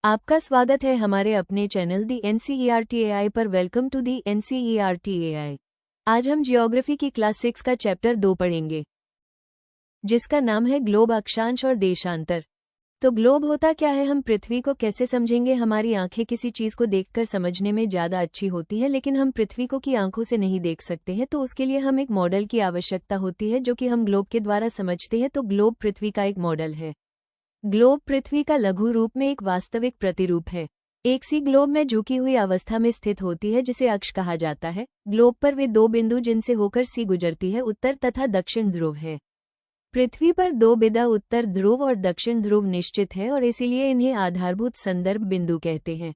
आपका स्वागत है हमारे अपने चैनल दी NCERT पर। Welcome to the NCERT। आज हम जियोग्राफी की क्लास 6 का चैप्टर 2 पढ़ेंगे, जिसका नाम है ग्लोब, अक्षांश और देशांतर। तो ग्लोब होता क्या है, हम पृथ्वी को कैसे समझेंगे। हमारी आंखें किसी चीज को देखकर समझने में ज्यादा अच्छी होती है, लेकिन हम पृथ्वी को की आंखों से नहीं देख सकते हैं, तो उसके लिए हम एक मॉडल की आवश्यकता होती है, जो कि हम ग्लोब के द्वारा समझते हैं। तो ग्लोब पृथ्वी का एक मॉडल है। ग्लोब पृथ्वी का लघु रूप में एक वास्तविक प्रतिरूप है। एक सी ग्लोब में झुकी हुई अवस्था में स्थित होती है, जिसे अक्ष कहा जाता है। ग्लोब पर वे दो बिंदु जिनसे होकर सी गुजरती है, उत्तर तथा दक्षिण ध्रुव है। पृथ्वी पर दो बिंदु उत्तर ध्रुव और दक्षिण ध्रुव निश्चित है, और इसीलिए इन्हें आधारभूत संदर्भ बिंदु कहते हैं।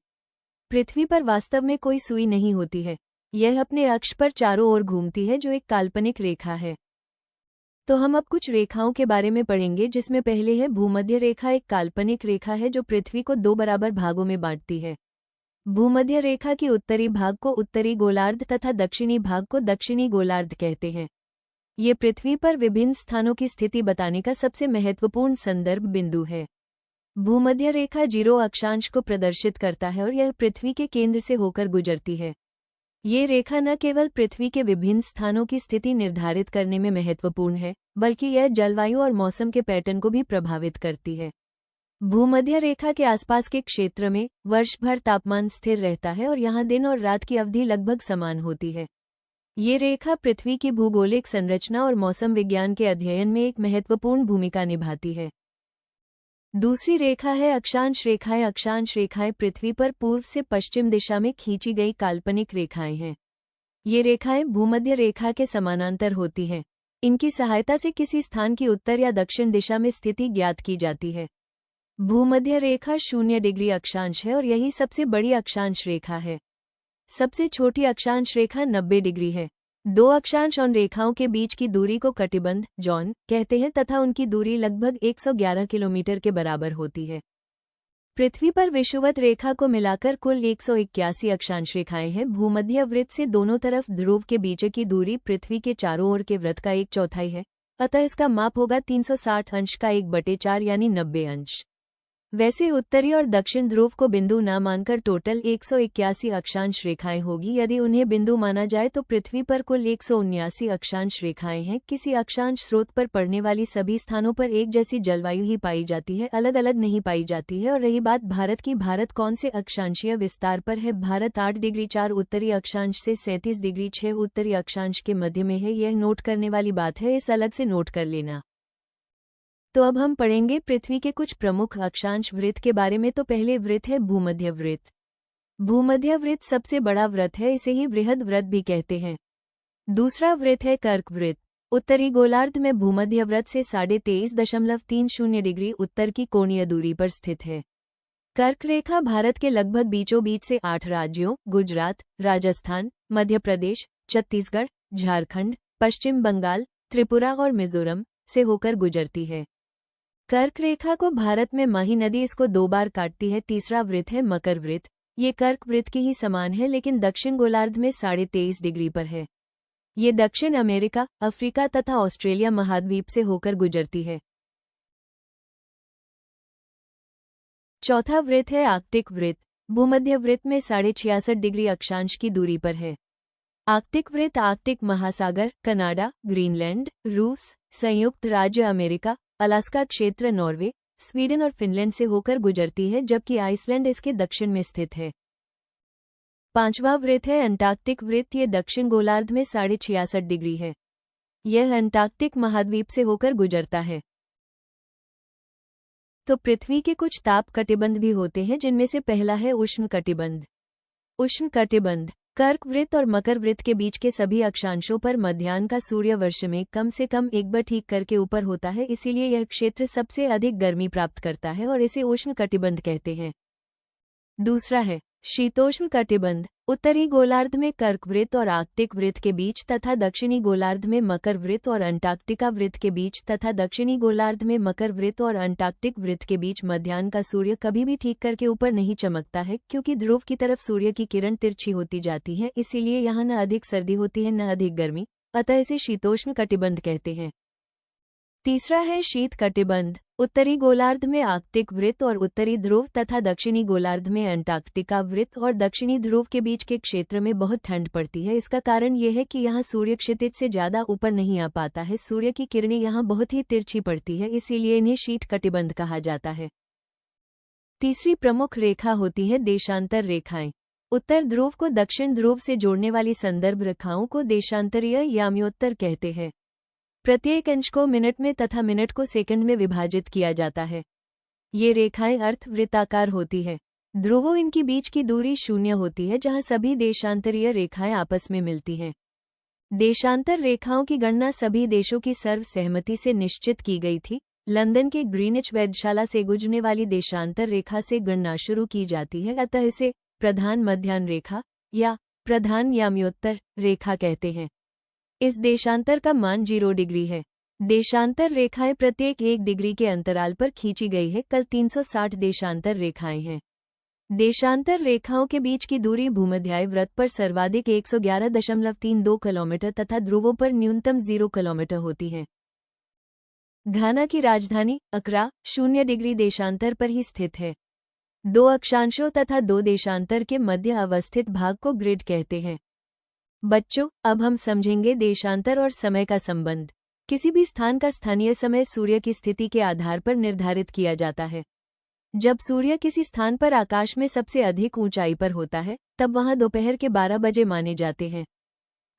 पृथ्वी पर वास्तव में कोई सुई नहीं होती है, यह अपने अक्ष पर चारों ओर घूमती है, जो एक काल्पनिक रेखा है। तो हम अब कुछ रेखाओं के बारे में पढ़ेंगे, जिसमें पहले है भूमध्य रेखा। एक काल्पनिक रेखा है जो पृथ्वी को दो बराबर भागों में बांटती है। भूमध्य रेखा की उत्तरी भाग को उत्तरी गोलार्ध तथा दक्षिणी भाग को दक्षिणी गोलार्ध कहते हैं। ये पृथ्वी पर विभिन्न स्थानों की स्थिति बताने का सबसे महत्वपूर्ण संदर्भ बिंदु है। भूमध्य रेखा 0 अक्षांश को प्रदर्शित करता है और यह पृथ्वी के केंद्र से होकर गुजरती है। ये रेखा न केवल पृथ्वी के विभिन्न स्थानों की स्थिति निर्धारित करने में महत्वपूर्ण है, बल्कि यह जलवायु और मौसम के पैटर्न को भी प्रभावित करती है। भूमध्य रेखा के आसपास के क्षेत्र में वर्ष भर तापमान स्थिर रहता है और यहाँ दिन और रात की अवधि लगभग समान होती है। ये रेखा पृथ्वी की भूगोलिक संरचना और मौसम विज्ञान के अध्ययन में एक महत्वपूर्ण भूमिका निभाती है। दूसरी रेखा है अक्षांश रेखाएं। अक्षांश रेखाएं पृथ्वी पर पूर्व से पश्चिम दिशा में खींची गई काल्पनिक रेखाएं हैं। ये रेखाएं भूमध्य रेखा के समानांतर होती हैं। इनकी सहायता से किसी स्थान की उत्तर या दक्षिण दिशा में स्थिति ज्ञात की जाती है। भूमध्य रेखा 0 डिग्री अक्षांश है और यही सबसे बड़ी अक्षांश रेखा है। सबसे छोटी अक्षांश रेखा 90 डिग्री है। दो अक्षांश और रेखाओं के बीच की दूरी को कटिबंध जॉन कहते हैं तथा उनकी दूरी लगभग 111 किलोमीटर के बराबर होती है। पृथ्वी पर विषुवत रेखा को मिलाकर कुल 181 अक्षांश रेखाएं हैं। भूमध्य वृत्त से दोनों तरफ ध्रुव के बीच की दूरी पृथ्वी के चारों ओर के वृत्त का 1/4 है, अतः इसका माप होगा 360 अंश का 1/4 यानी 90 अंश। वैसे उत्तरी और दक्षिण ध्रुव को बिंदु न मानकर टोटल 181 अक्षांश रेखाएं होगी। यदि उन्हें बिंदु माना जाए तो पृथ्वी पर कुल 179 अक्षांश रेखाएं हैं। किसी अक्षांश स्रोत पर पड़ने वाली सभी स्थानों पर एक जैसी जलवायु ही पाई जाती है, अलग अलग नहीं पाई जाती है। और रही बात भारत की, भारत कौन से अक्षांशीय विस्तार पर है। भारत 8 डिग्री 4 उत्तरी अक्षांश से 37 डिग्री 6 उत्तरी अक्षांश के मध्य में है। यह नोट करने वाली बात है, इस अलग से नोट कर लेना। तो अब हम पढ़ेंगे पृथ्वी के कुछ प्रमुख अक्षांश वृत्त के बारे में। तो पहले वृत्त है भूमध्य वृत्त। भूमध्य वृत्त सबसे बड़ा वृत्त है, इसे ही बृहद वृत्त भी कहते हैं। दूसरा वृत्त है कर्क वृत्त। उत्तरी गोलार्ध में भूमध्य वृत्त से 23.30 डिग्री उत्तर की कोणीय दूरी पर स्थित है। कर्क रेखा भारत के लगभग बीचों बीच से 8 राज्यों गुजरात, राजस्थान, मध्य प्रदेश, छत्तीसगढ़, झारखंड, पश्चिम बंगाल, त्रिपुरा और मिजोरम से होकर गुजरती है। कर्क रेखा को भारत में माही नदी इसको 2 बार काटती है। तीसरा वृत्त है मकर वृत्त। ये कर्क वृत्त की ही समान है, लेकिन दक्षिण गोलार्ध में 23.5 डिग्री पर है। ये दक्षिण अमेरिका, अफ्रीका तथा ऑस्ट्रेलिया महाद्वीप से होकर गुजरती है। चौथा वृत्त है आर्कटिक वृत्त। भूमध्य वृत्त में 66.5 डिग्री अक्षांश की दूरी पर है। आर्कटिक वृत्त आर्कटिक महासागर, कनाडा, ग्रीनलैंड, रूस, संयुक्त राज्य अमेरिका, अलास्का क्षेत्र, नॉर्वे, स्वीडन और फिनलैंड से होकर गुजरती है, जबकि आइसलैंड इसके दक्षिण में स्थित है। पांचवा वृत्त है अंटार्कटिक वृत्त। ये दक्षिण गोलार्ध में 66.5 डिग्री है। यह अंटार्कटिक महाद्वीप से होकर गुजरता है। तो पृथ्वी के कुछ ताप कटिबंध भी होते हैं, जिनमें से पहला है उष्ण कटिबंध। उष्ण कटिबंध कर्क वृत्त और मकर वृत्त के बीच के सभी अक्षांशों पर मध्याह्न का सूर्य वर्ष में कम से कम एक बार ठीक करके ऊपर होता है, इसीलिए यह क्षेत्र सबसे अधिक गर्मी प्राप्त करता है और इसे उष्ण कटिबंध कहते हैं। दूसरा है शीतोष्ण कटिबंध। उत्तरी गोलार्ध में कर्क वृत्त और आर्कटिक वृत्त के बीच तथा दक्षिणी गोलार्ध में मकर वृत्त और अंटार्कटिका वृत्त के बीच तथा दक्षिणी गोलार्ध में मकर वृत्त और अंटार्कटिक वृत्त के बीच मध्याह्न का सूर्य कभी भी ठीक करके ऊपर नहीं चमकता है, क्योंकि ध्रुव की तरफ सूर्य की किरण तिरछी होती जाती है। इसीलिए यहाँ न अधिक सर्दी होती है न अधिक गर्मी, अतः इसे शीतोष्ण कटिबंध कहते हैं। तीसरा है शीत कटिबंध। उत्तरी गोलार्ध में आर्कटिक वृत्त और उत्तरी ध्रुव तथा दक्षिणी गोलार्ध में अंटार्कटिका वृत्त और दक्षिणी ध्रुव के बीच के क्षेत्र में बहुत ठंड पड़ती है। इसका कारण यह है कि यहाँ सूर्य क्षितिज से ज्यादा ऊपर नहीं आ पाता है। सूर्य की किरणें यहाँ बहुत ही तिरछी पड़ती है, इसीलिए इन्हें शीत कटिबंध कहा जाता है। तीसरी प्रमुख रेखा होती है देशांतर रेखाएं। उत्तर ध्रुव को दक्षिण ध्रुव से जोड़ने वाली संदर्भ रेखाओं को देशांतरीय याम्योत्तर कहते हैं। प्रत्येक अंश को मिनट में तथा मिनट को सेकंड में विभाजित किया जाता है। ये रेखाएं अर्धवृत्ताकार होती है। ध्रुवों इनकी बीच की दूरी 0 होती है, जहां सभी देशांतरीय रेखाएं आपस में मिलती हैं। देशांतर रेखाओं की गणना सभी देशों की सर्वसहमति से निश्चित की गई थी। लंदन के ग्रीनिच वेधशाला से गुजरने वाली देशांतर रेखा से गणना शुरू की जाती है, अतः इसे प्रधान मध्याह्न रेखा या प्रधान याम्योत्तर रेखा कहते हैं। इस देशांतर का मान 0 डिग्री है। देशांतर रेखाएं प्रत्येक 1 डिग्री के अंतराल पर खींची गई है। कल 360 देशांतर रेखाएं हैं। देशांतर रेखाओं के बीच की दूरी भूमध्याय वृत्त पर सर्वाधिक 111.32 किलोमीटर तथा ध्रुवों पर न्यूनतम 0 किलोमीटर होती है। घाना की राजधानी अक्रा 0 डिग्री देशांतर पर ही स्थित है। 2 अक्षांशों तथा 2 देशांतर के मध्य अवस्थित भाग को ग्रिड कहते हैं। बच्चों, अब हम समझेंगे देशांतर और समय का संबंध। किसी भी स्थान का स्थानीय समय सूर्य की स्थिति के आधार पर निर्धारित किया जाता है। जब सूर्य किसी स्थान पर आकाश में सबसे अधिक ऊंचाई पर होता है, तब वहां दोपहर के 12 बजे माने जाते हैं।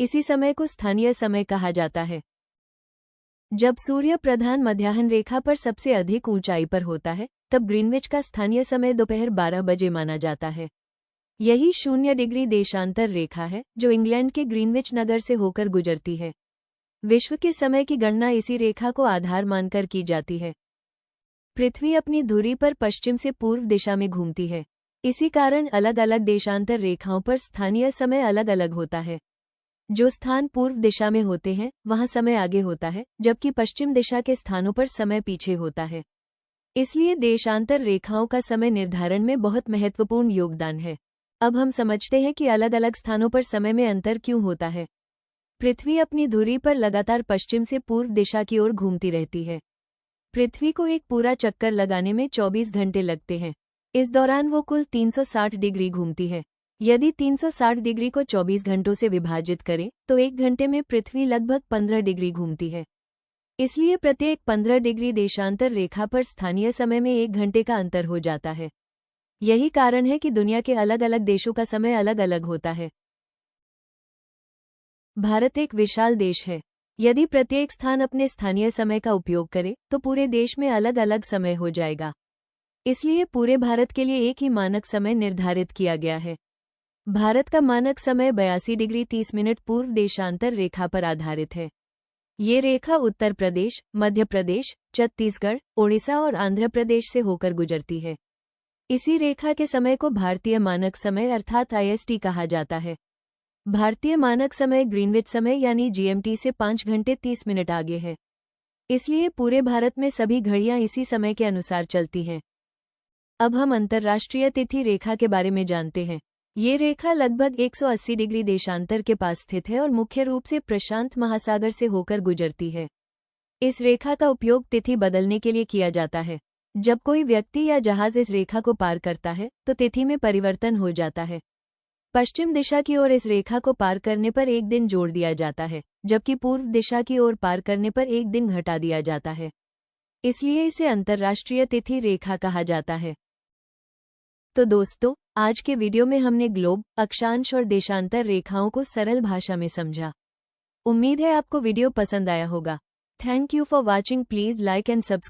इसी समय को स्थानीय समय कहा जाता है। जब सूर्य प्रधान मध्याह्न रेखा पर सबसे अधिक ऊंचाई पर होता है, तब ग्रीनविच का स्थानीय समय दोपहर 12 बजे माना जाता है। यही 0 डिग्री देशांतर रेखा है, जो इंग्लैंड के ग्रीनविच नगर से होकर गुजरती है। विश्व के समय की गणना इसी रेखा को आधार मानकर की जाती है। पृथ्वी अपनी धुरी पर पश्चिम से पूर्व दिशा में घूमती है। इसी कारण अलग अलग देशांतर रेखाओं पर स्थानीय समय अलग अलग होता है। जो स्थान पूर्व दिशा में होते हैं, वहां समय आगे होता है, जबकि पश्चिम दिशा के स्थानों पर समय पीछे होता है। इसलिए देशांतर रेखाओं का समय निर्धारण में बहुत महत्वपूर्ण योगदान है। अब हम समझते हैं कि अलग अलग स्थानों पर समय में अंतर क्यों होता है। पृथ्वी अपनी धुरी पर लगातार पश्चिम से पूर्व दिशा की ओर घूमती रहती है। पृथ्वी को एक पूरा चक्कर लगाने में 24 घंटे लगते हैं। इस दौरान वो कुल 360 डिग्री घूमती है। यदि 360 डिग्री को 24 घंटों से विभाजित करें तो 1 घंटे में पृथ्वी लगभग 15 डिग्री घूमती है। इसलिए प्रत्येक 15 डिग्री देशांतर रेखा पर स्थानीय समय में 1 घंटे का अंतर हो जाता है। यही कारण है कि दुनिया के अलग अलग देशों का समय अलग अलग होता है। भारत एक विशाल देश है। यदि प्रत्येक स्थान अपने स्थानीय समय का उपयोग करे तो पूरे देश में अलग अलग समय हो जाएगा। इसलिए पूरे भारत के लिए एक ही मानक समय निर्धारित किया गया है। भारत का मानक समय 82 डिग्री 30 मिनट पूर्व देशांतर रेखा पर आधारित है। ये रेखा उत्तर प्रदेश, मध्य प्रदेश, छत्तीसगढ़, ओडिशा और आंध्र प्रदेश से होकर गुजरती है। इसी रेखा के समय को भारतीय मानक समय अर्थात IST कहा जाता है। भारतीय मानक समय ग्रीनविच समय यानी GMT से 5 घंटे 30 मिनट आगे है। इसलिए पूरे भारत में सभी घड़ियां इसी समय के अनुसार चलती हैं। अब हम अंतर्राष्ट्रीय तिथि रेखा के बारे में जानते हैं। ये रेखा लगभग 180 डिग्री देशांतर के पास स्थित है और मुख्य रूप से प्रशांत महासागर से होकर गुजरती है। इस रेखा का उपयोग तिथि बदलने के लिए किया जाता है। जब कोई व्यक्ति या जहाज इस रेखा को पार करता है तो तिथि में परिवर्तन हो जाता है। पश्चिम दिशा की ओर इस रेखा को पार करने पर 1 दिन जोड़ दिया जाता है, जबकि पूर्व दिशा की ओर पार करने पर 1 दिन घटा दिया जाता है। इसलिए इसे अंतर्राष्ट्रीय तिथि रेखा कहा जाता है। तो दोस्तों, आज के वीडियो में हमने ग्लोब, अक्षांश और देशांतर रेखाओं को सरल भाषा में समझा। उम्मीद है आपको वीडियो पसंद आया होगा। Thank you for watching. Please like and subscribe.